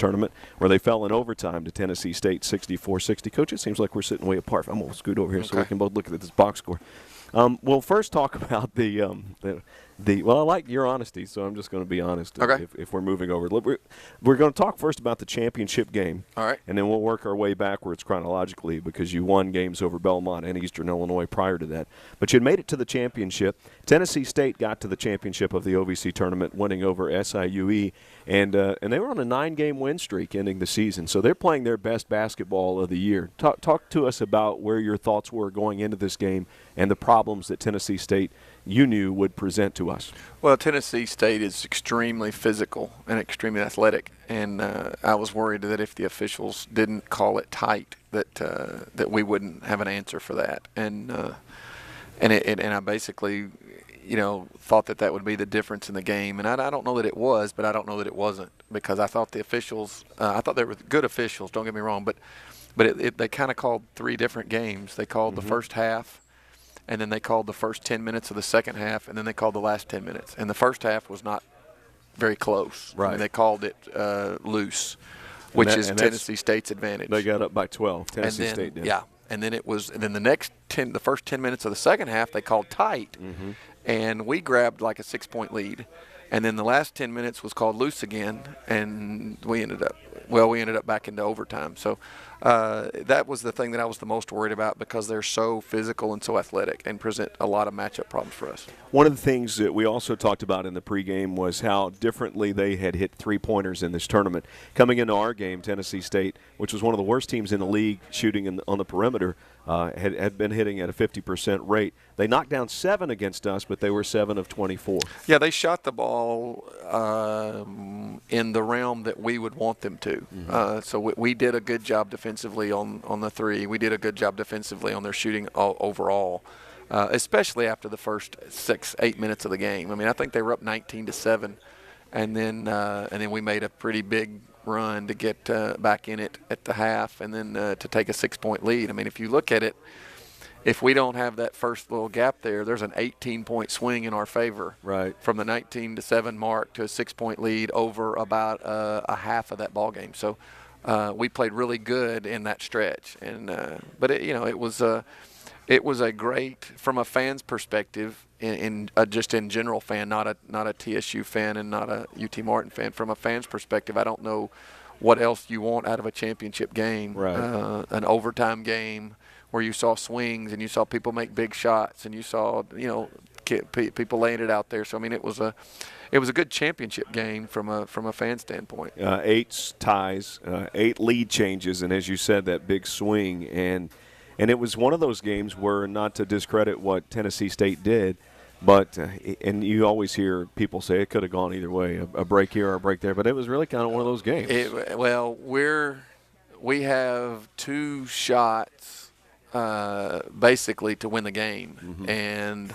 tournament, where they fell in overtime to Tennessee State 64-60. Coach, it seems like we're sitting way apart. I'm going to scoot over here so we can both look at this box score. We'll first talk about well, I like your honesty, so I'm just going to be honest if we're moving over. We're going to talk first about the championship game. All right. And then we'll work our way backwards chronologically because you won games over Belmont and Eastern Illinois prior to that. But you made it to the championship. Tennessee State got to the championship of the OVC tournament, winning over SIUE. And they were on a 9-game win streak ending the season. So they're playing their best basketball of the year. Talk to us about where your thoughts were going into this game and the problems that Tennessee State you knew would present to us. Well, Tennessee State is extremely physical and extremely athletic, and I was worried that if the officials didn't call it tight, that we wouldn't have an answer for that. And I basically, thought that would be the difference in the game. And I don't know that it was, but I don't know that it wasn't, because I thought the officials, I thought they were good officials. Don't get me wrong, but they kind of called 3 different games. They called the first half, and then they called the first 10 minutes of the second half, and then they called the last 10 minutes. And the first half was not very close. Right. I mean, they called it loose, which is Tennessee State's advantage. They got up by 12. Tennessee State did. Yeah, and then the first 10 minutes of the second half they called tight, and we grabbed like a 6-point lead. And then the last 10 minutes was called loose again, and we ended up back into overtime. So that was the thing that I was the most worried about, because they're so physical and so athletic and present a lot of matchup problems for us. One of the things that we also talked about in the pregame was how differently they had hit three-pointers in this tournament. Coming into our game, Tennessee State, which was one of the worst teams in the league shooting on the perimeter, had been hitting at a 50% rate. They knocked down 7 against us, but they were 7 of 24. Yeah, they shot the ball in the realm that we would want them to. So we did a good job defensively on the 3. We did a good job defensively on their shooting overall, especially after the first 6-8 minutes of the game. I mean, I think they were up 19-7, and then we made a pretty big run to get back in it at the half, and then to take a 6-point lead. I mean, if you look at it, if we don't have that first little gap there's an 18-point swing in our favor. Right. From the 19-7 mark to a 6-point lead over about a half of that ball game. So we played really good in that stretch, and but it was a great, from a fan's perspective, just in general fan, not a TSU fan and not a UT Martin fan. From a fan's perspective, I don't know what else you want out of a championship game. Right. An overtime game where you saw swings and you saw people make big shots and you saw people laying it out there. So I mean, it was a good championship game from a fan standpoint. 8 ties, 8 lead changes, and as you said, that big swing, and it was one of those games where, not to discredit what Tennessee State did, but and you always hear people say it could have gone either way, a break here or a break there, but it was really kind of one of those games. We have 2 shots basically to win the game, and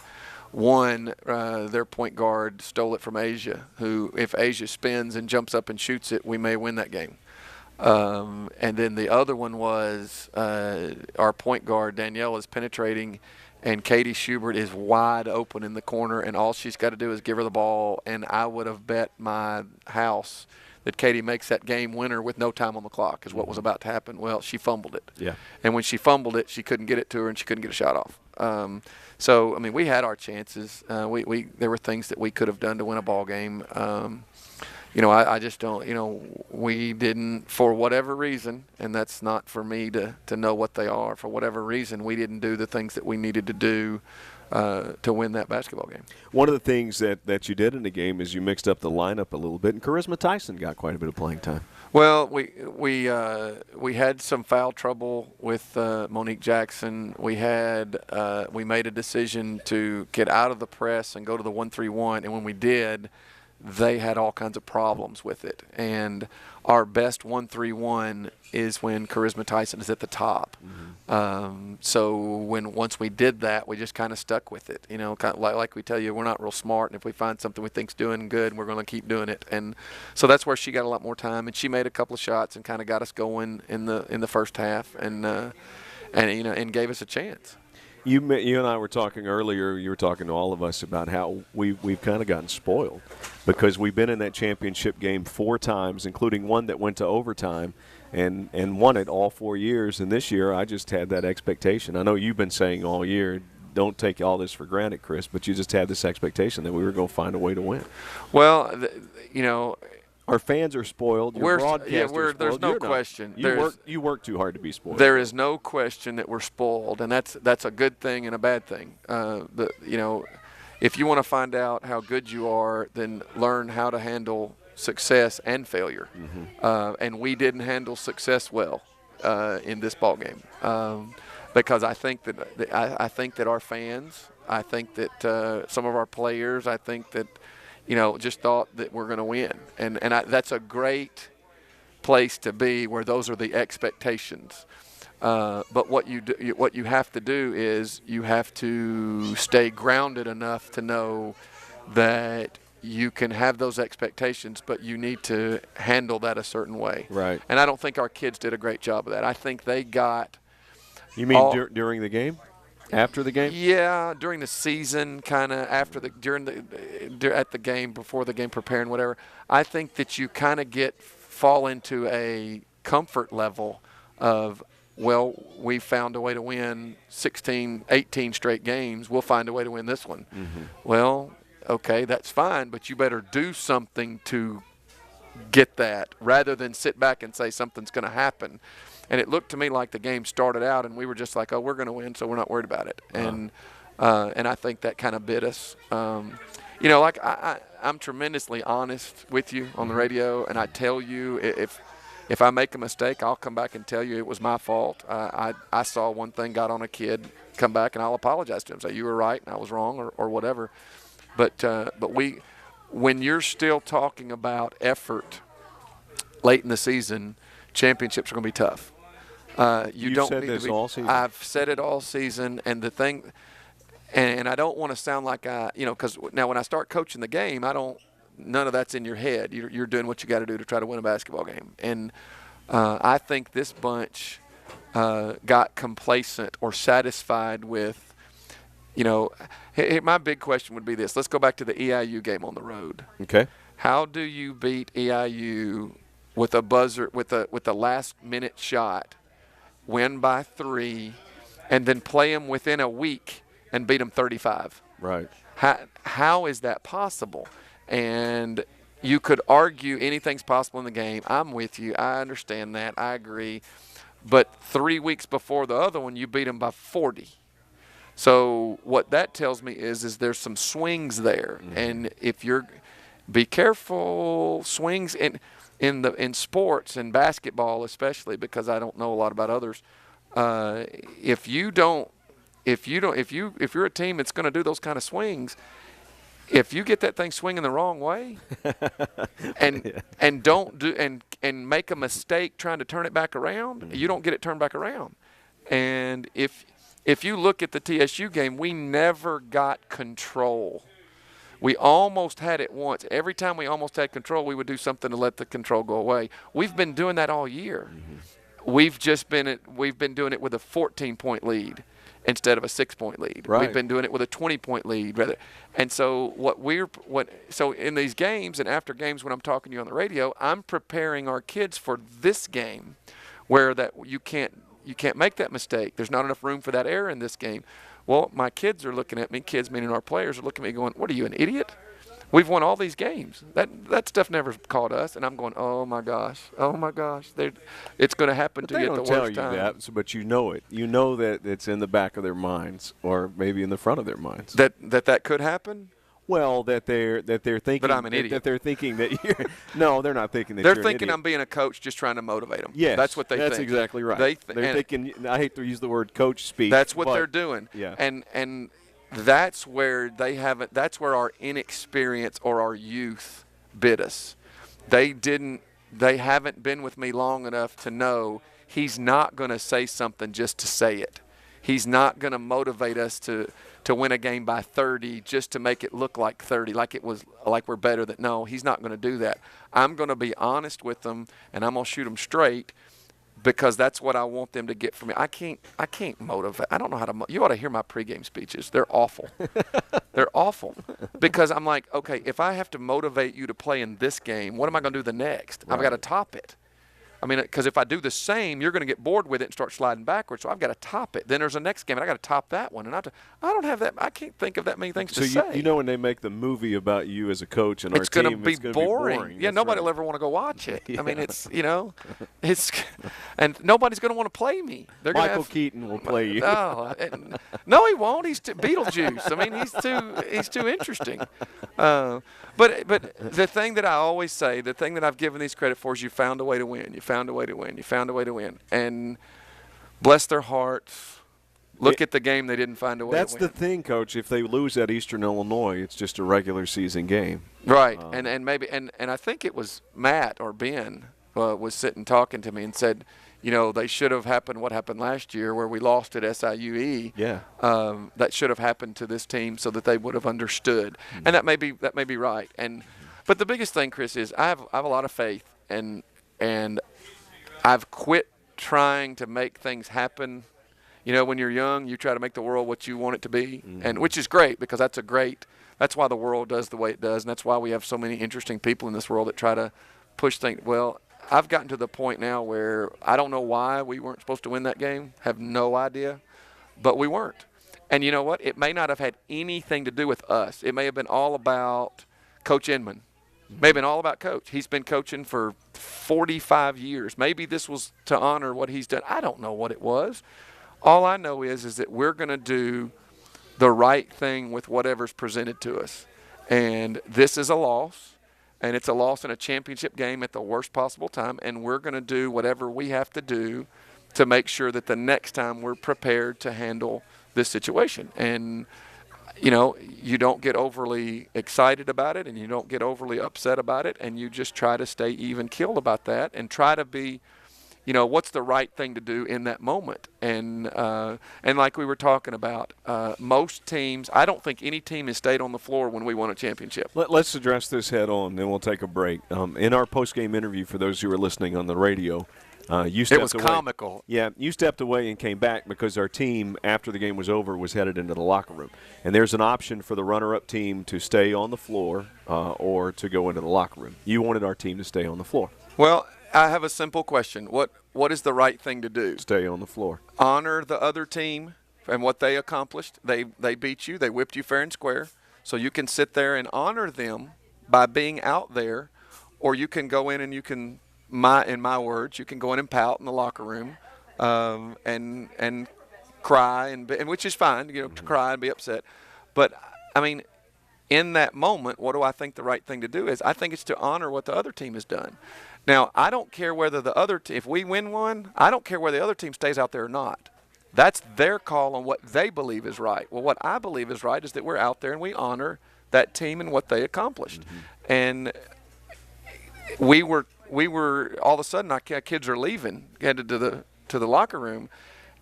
one, their point guard stole it from Asia, who, if Asia spins and jumps up and shoots it, we may win that game. And then the other one was our point guard, Danielle, is penetrating, and Katie Schubert is wide open in the corner, and all she's got to do is give her the ball, and I would have bet my house that Katie makes that game winner with no time on the clock, is what was about to happen. Well, she fumbled it. Yeah. And when she fumbled it, she couldn't get it to her, and she couldn't get a shot off. So, I mean, we had our chances. There were things that we could have done to win a ball game. I just don't, we didn't, for whatever reason, and that's not for me to know what they are, for whatever reason, we didn't do the things that we needed to do to win that basketball game. One of the things that you did in the game is you mixed up the lineup a little bit, and Charisma Tyson got quite a bit of playing time. Well, we had some foul trouble with Monique Jackson. We made a decision to get out of the press and go to the 1-3-1, and when we did, they had all kinds of problems with it. And our best 1-3-1 is when Charisma Tyson is at the top. So once we did that, we just kind of stuck with it. Kind of like we tell you, we're not real smart, and if we find something we think's doing good, we're going to keep doing it. And so that's where she got a lot more time, and she made a couple of shots and kind of got us going in the first half, and gave us a chance. You and I were talking earlier. You were talking to all of us about how we've kind of gotten spoiled because we've been in that championship game 4 times, including one that went to overtime, and won it all 4 years. And this year, I just had that expectation. I know you've been saying all year, don't take all this for granted, Chris, but you just had this expectation that we were going to find a way to win. Well, Our fans are spoiled. Your broadcasters are spoiled. There's no question. You work too hard to be spoiled. There is no question that we're spoiled, and that's a good thing and a bad thing. If you want to find out how good you are, then learn how to handle success and failure. And we didn't handle success well in this ball game because I think that our fans, I think that some of our players, I think that just thought that we're going to win, and that's a great place to be where those are the expectations. But what you have to do is you have to stay grounded enough to know that you can have those expectations, but you need to handle that a certain way. Right. And I don't think our kids did a great job of that. I think they got. You mean during the game? After the game? Yeah, during the season, kind of at the game, before the game, preparing, whatever. I think that you kind of fall into a comfort level of, well, we found a way to win 16, 18 straight games. We'll find a way to win this one. Well, okay, that's fine, but you better do something to get that rather than sit back and say something's going to happen. And it looked to me like the game started out and we were just like, oh, we're going to win, so we're not worried about it. And I think that kind of bit us. Like I'm tremendously honest with you on the radio, and I tell you if I make a mistake, I'll come back and tell you it was my fault. I saw one thing, got on a kid, come back, and I'll apologize to him, say you were right and I was wrong or whatever. But when you're still talking about effort late in the season, championships are going to be tough. You don't said need this to be, all season? I've said it all season, and the thing, and I don't want to sound like because now when I start coaching the game, none of that's in your head. You're doing what you got to do to try to win a basketball game, and I think this bunch got complacent or satisfied with, my big question would be this. Let's go back to the EIU game on the road. Okay. How do you beat EIU with a buzzer, with a last-minute shot, win by 3, and then play them within a week and beat them 35? Right. How is that possible? And you could argue anything's possible in the game. I'm with you. I understand that. I agree. But 3 weeks before the other one, you beat them by 40. So what that tells me is there's some swings there. And if be careful, swings in sports and basketball especially, because I don't know a lot about others. If you're a team that's going to do those kind of swings, if you get that thing swinging the wrong way, and don't do and make a mistake trying to turn it back around, you don't get it turned back around. And if you look at the TSU game, we never got control. We almost had it once. Every time we almost had control, we would do something to let the control go away. We've been doing that all year. We've been doing it with a 14-point lead instead of a 6-point lead. Right. We've been doing it with a 20-point lead rather. And so so in these games and after games when I'm talking to you on the radio, I'm preparing our kids for this game where that you can't make that mistake. There's not enough room for that error in this game. Well, my kids are looking at me, kids meaning our players are looking at me going, what are you, an idiot? We've won all these games. That stuff never caught us. And I'm going, oh, my gosh. It's going to happen to you at the worst time. They don't tell you that, but you know it. You know that it's in the back of their minds or maybe in the front of their minds. That could happen? Well, that they're thinking. But I'm an idiot. That they're thinking that you're. No, they're not thinking that they're you're thinking an idiot. I'm being a coach just trying to motivate them. Yes, that's what they think. That's exactly right. They're thinking. I hate to use the word coach speak. That's what they're doing. Yeah. And that's where they haven't. That's where our inexperience or our youth bit us. They haven't been with me long enough to know he's not going to say something just to say it. He's not going to motivate us to win a game by 30 just to make it look like 30, like we're better No, he's not going to do that. I'm going to be honest with them, and I'm going to shoot them straight. because that's what I want them to get from me. I can't motivate. I don't know how to. You ought to hear my pregame speeches. They're awful. They're awful because I'm like, okay, if I have to motivate you to play in this game, what am I going to do the next? I've got to top it. I mean, because if I do the same, you're going to get bored with it and start sliding backwards. So I've got to top it. Then there's a next game, and I got to top that one. And I don't have that. I can't think of that many things to say. So you know when they make the movie about you as a coach and it's our going team, to it's be going to be boring. Yeah, That's nobody right. will ever want to go watch it. Yeah. I mean, and nobody's going to want to play me. They're gonna Michael Keaton will play you. No, he won't. He's Beetlejuice. I mean, he's too interesting. But the thing that I always say, the thing that I've given these credit for is you found a way to win. You found a way to win. You found a way to win. And bless their hearts. Look at the game they didn't find a way to win. That's the thing, Coach. If they lose at Eastern Illinois, it's just a regular season game. Right. And maybe and I think it was Matt or Ben was sitting talking to me and said, you know, they should have happened what happened last year where we lost at SIUE. Yeah. That should have happened to this team so that they would have understood. And that may be right. But the biggest thing, Chris, is I have a lot of faith and I've quit trying to make things happen. You know, when you're young, you try to make the world what you want it to be, and which is great because that's why the world does the way it does, and that's why we have so many interesting people in this world that try to push things. Well, I've gotten to the point now where I don't know why we weren't supposed to win that game. Have no idea, but we weren't. And you know what? It may not have had anything to do with us. It may have been all about Coach Inman. May have been all about Coach. He's been coaching for 45 years. Maybe this was to honor what he's done. I don't know what it was. All I know is that we're going to do the right thing with whatever's presented to us. And this is a loss. And it's a loss in a championship game at the worst possible time, and we're going to do whatever we have to do to make sure that the next time we're prepared to handle this situation. And, you know, you don't get overly excited about it, and you don't get overly upset about it, and you just try to stay even-keeled about that and try to be, you know, what's the right thing to do in that moment. And like we were talking about, most teams, I don't think any team has stayed on the floor when we won a championship. Let's address this head on, then we'll take a break. In our post-game interview, for those who are listening on the radio, you stepped away. It was comical. Yeah, you stepped away and came back because our team, after the game was over, was headed into the locker room. And there's an option for the runner-up team to stay on the floor or to go into the locker room. You wanted our team to stay on the floor. Well, I have a simple question. What is the right thing to do? Stay on the floor. Honor the other team and what they accomplished. They beat you. They whipped you fair and square. So you can sit there and honor them by being out there, or you can go in and you can, in my words, you can go in and pout in the locker room and cry, and which is fine, you know, to cry and be upset. But, I mean, in that moment, what do I think the right thing to do is? I think it's to honor what the other team has done. Now, I don't care whether the other if we win one, I don't care whether the other team stays out there or not. That's their call on what they believe is right. Well, what I believe is right is that we're out there and we honor that team and what they accomplished. And we were all of a sudden our kids are leaving, headed to the locker room,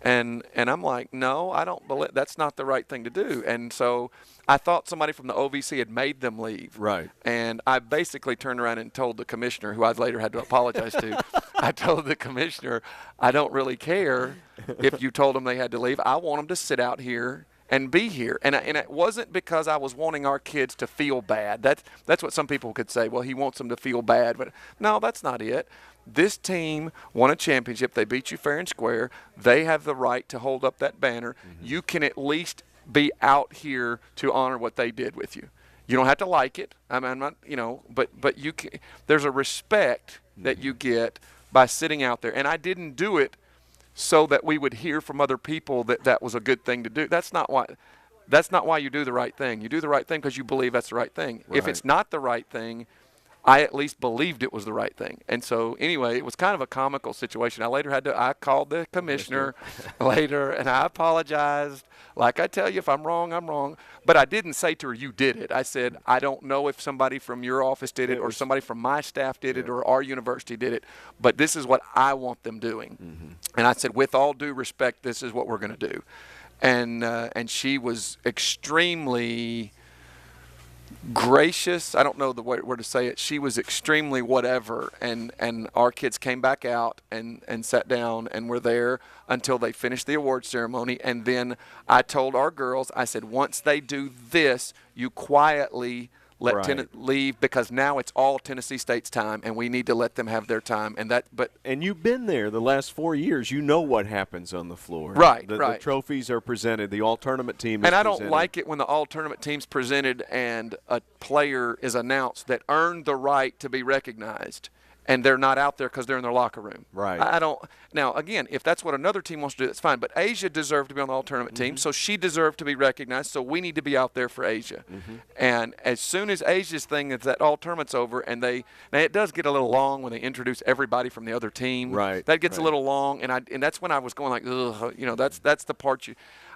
and I'm like, no, I don't believe that's not the right thing to do. And so I thought somebody from the OVC had made them leave. Right. And I basically turned around and told the commissioner, who I later had to apologize to, I told the commissioner, I don't really care if you told them they had to leave. I want them to sit out here and be here. And it wasn't because I was wanting our kids to feel bad. That's what some people could say. Well, he wants them to feel bad. But no, that's not it. This team won a championship. They beat you fair and square. They have the right to hold up that banner. You can at least be out here to honor what they did with you. You don't have to like it. I mean, I'm not, you know, but you can, there's a respect that you get by sitting out there. And I didn't do it so that we would hear from other people that was a good thing to do. That's not why you do the right thing. You do the right thing because you believe that's the right thing. Right. If it's not the right thing, I at least believed it was the right thing. And so anyway, it was kind of a comical situation. I called the commissioner later and I apologized. Like I tell you, if I'm wrong, I'm wrong. But I didn't say to her, you did it. I said, I don't know if somebody from your office did it or somebody from my staff did it or our university did it, but this is what I want them doing. And I said, with all due respect, this is what we're going to do. And she was extremely gracious. I don't know the word to say it. She was extremely whatever, and our kids came back out and sat down and were there until they finished the award ceremony. And then I told our girls, I said, once they do this, you quietly let leave, because now it's all Tennessee State's time, and we need to let them have their time. And you've been there the last 4 years. You know what happens on the floor. Right, The trophies are presented. The all-tournament team is presented. And I presented. don't like it when the all-tournament team's presented and a player is announced that earned the right to be recognized, and they're not out there because they're in their locker room. Right. I don't. Now, again, if that's what another team wants to do, that's fine. But Asia deserved to be on the all-tournament team, so she deserved to be recognized. So we need to be out there for Asia. And as soon as Asia's thing is that all-tournament's over, and now it does get a little long when they introduce everybody from the other team. Right. That gets a little long, and that's when I was going like, ugh, that's the part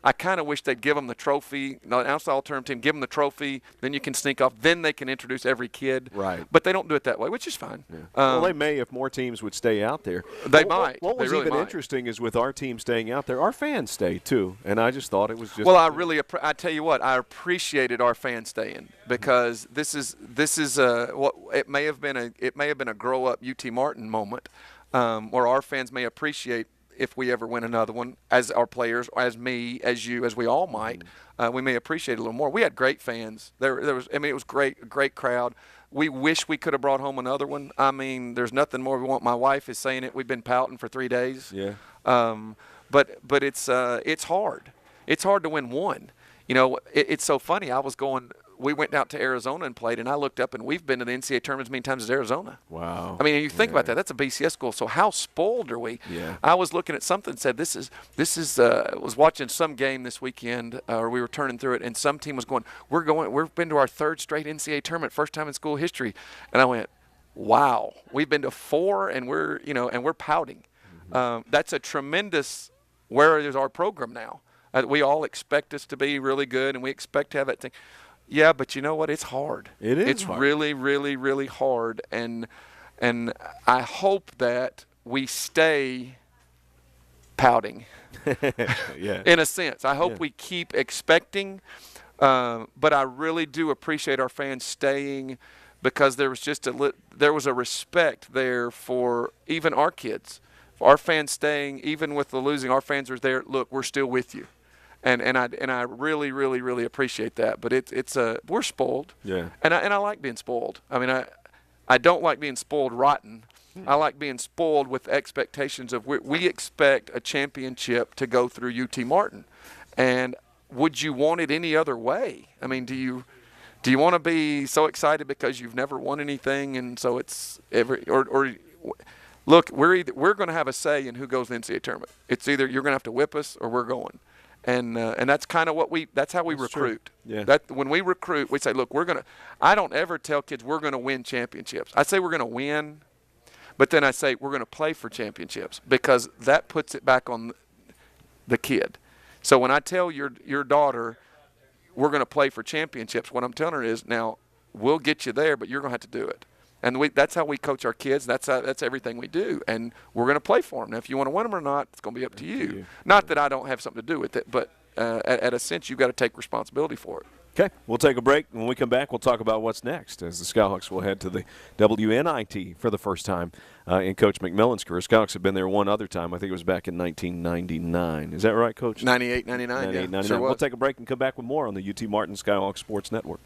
I kind of wish they'd give them the trophy. Announce the all-tournament team, give them the trophy, then you can sneak off. Then they can introduce every kid. Right. But they don't do it that way, which is fine. Yeah. Well, they may if more teams would stay out there. They might. What was really even might. interesting is with our team staying out there, our fans stay too, and I just thought it was just. Well, I tell you what, I appreciated our fans staying, because this is what it may have been a grow up UT Martin moment, where our fans may appreciate. If we ever win another one, as our players, as me, as you, as we all might, we may appreciate it a little more. We had great fans. There was, it was great, a great crowd. We wish we could have brought home another one. I mean, there's nothing more we want. My wife is saying it. We've been pouting for 3 days. Yeah. But it's hard. It's hard to win one. You know, it's so funny. We went out to Arizona and played, and I looked up, and we've been to the NCAA tournament as many times as Arizona. Wow. I mean, you think about that. That's a BCS school. So how spoiled are we? Yeah. I was looking at something that said was watching some game this weekend, or we were turning through it, and some team was going, we've been to our 3rd straight NCAA tournament, first time in school history. And I went, wow, we've been to 4, and we're pouting. That's a tremendous, where is our program now? We all expect us to be really good, and we expect to have that thing. Yeah, but you know what? It's hard. It is. It's hard. really, really, really hard, and I hope that we stay pouting. Yeah. In a sense, I hope we keep expecting, but I really do appreciate our fans staying, because there was a respect there for even our kids, for our fans staying, even with the losing. Our fans are there. Look, we're still with you. And I really, really, really appreciate that. But we're spoiled. Yeah. And I like being spoiled. I mean, I don't like being spoiled rotten. I like being spoiled with expectations of we expect a championship to go through UT Martin. And would you want it any other way? I mean, do you want to be so excited because you've never won anything, and so it's look, we're going to have a say in who goes to the NCAA tournament. It's either you're going to have to whip us or we're going. And that's kind of that's how we recruit. True. Yeah. That when we recruit, we say, look, I don't ever tell kids we're going to win championships. I say we're going to win, but then I say we're going to play for championships, because that puts it back on the kid. So when I tell your daughter we're going to play for championships, what I'm telling her is, now we'll get you there, but you're going to have to do it. And that's how we coach our kids. That's everything we do. And we're going to play for them. Now, if you want to win them or not, it's going to be up to you. Not that I don't have something to do with it, but at a sense, you've got to take responsibility for it. Okay, we'll take a break. When we come back, we'll talk about what's next, as the Skyhawks will head to the WNIT for the first time in Coach McMillan's career. Skyhawks have been there one other time. I think it was back in 1999. Is that right, Coach? 98, 99, 98, 99. Sure was. We'll take a break and come back with more on the UT Martin Skyhawks Sports Network.